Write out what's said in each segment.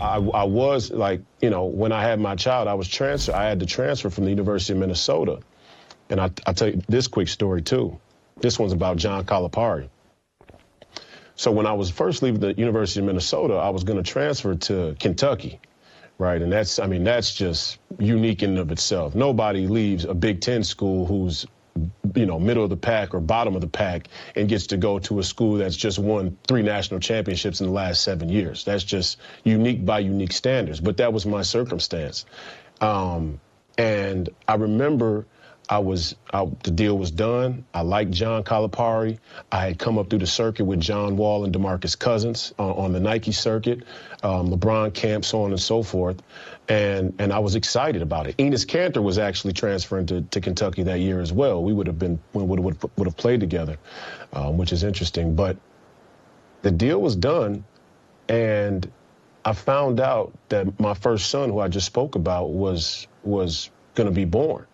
I was like, you know, when I had my child, I had to transfer from the University of Minnesota. And I'll tell you this quick story, too. This one's about John Calipari. So when I was first leaving the University of Minnesota, I was going to transfer to Kentucky, right? And that's just unique in and of itself. Nobody leaves a Big Ten school who's, you know, middle of the pack or bottom of the pack and gets to go to a school that's just won 3 national championships in the last 7 years. That's just unique by unique standards. But that was my circumstance. And I remember the deal was done. I liked John Calipari. I had come up through the circuit with John Wall and DeMarcus Cousins on the Nike circuit, LeBron camp, so on and so forth. And I was excited about it. Enes Kanter was actually transferring to Kentucky that year as well. We would have played together, which is interesting. But the deal was done, and I found out that my first son, who I just spoke about, was going to be born.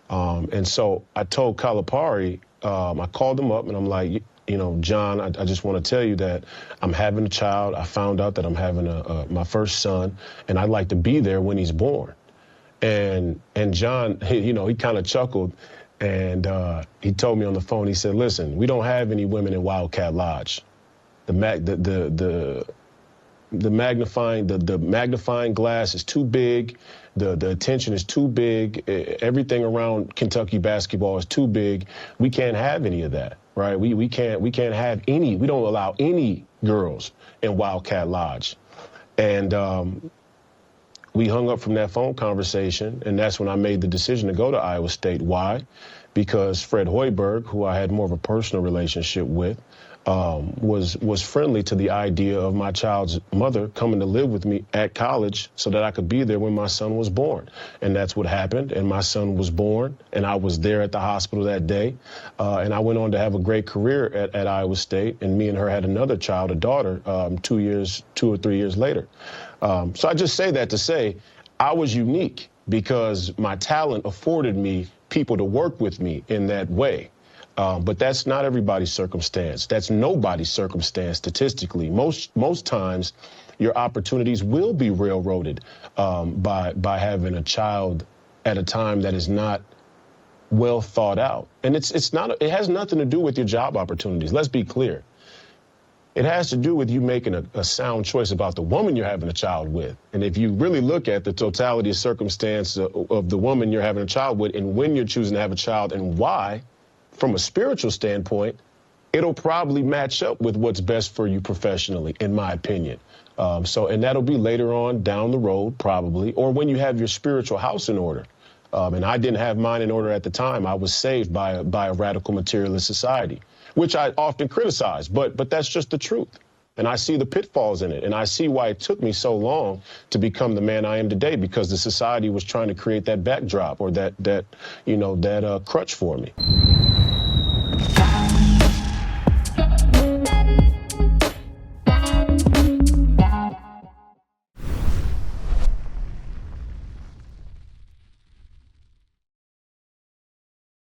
And so I told Calipari, I called him up and I'm like, you know, John, I just want to tell you that I'm having a child. I found out that I'm having my first son, and I'd like to be there when he's born. And John, he kind of chuckled, and he told me on the phone, he said, listen, we don't have any women in Wildcat Lodge. The magnifying glass is too big. The attention is too big. Everything around Kentucky basketball is too big. We can't have any of that, right? We can't have any. We don't allow any girls in Wildcat Lodge. And we hung up from that phone conversation, and that's when I made the decision to go to Iowa State. Why? Because Fred Hoiberg, who I had more of a personal relationship with, was friendly to the idea of my child's mother coming to live with me at college so that I could be there when my son was born. And that's what happened. And my son was born, and I was there at the hospital that day. And I went on to have a great career at Iowa State. And me and her had another child, a daughter, 2 or 3 years later. So I just say that to say I was unique because my talent afforded me people to work with me in that way. But that's not everybody's circumstance. That's nobody's circumstance statistically. Most times, your opportunities will be railroaded by having a child at a time that is not well thought out. And it has nothing to do with your job opportunities. Let's be clear. It has to do with you making a sound choice about the woman you're having a child with. And if you really look at the totality of circumstance of the woman you're having a child with and when you're choosing to have a child and why, from a spiritual standpoint, it'll probably match up with what's best for you professionally, in my opinion. And that'll be later on down the road, probably, or when you have your spiritual house in order. And I didn't have mine in order at the time. I was saved by a radical materialist society, which I often criticize, but that's just the truth. And I see the pitfalls in it, and I see why it took me so long to become the man I am today, because the society was trying to create that backdrop or that crutch for me.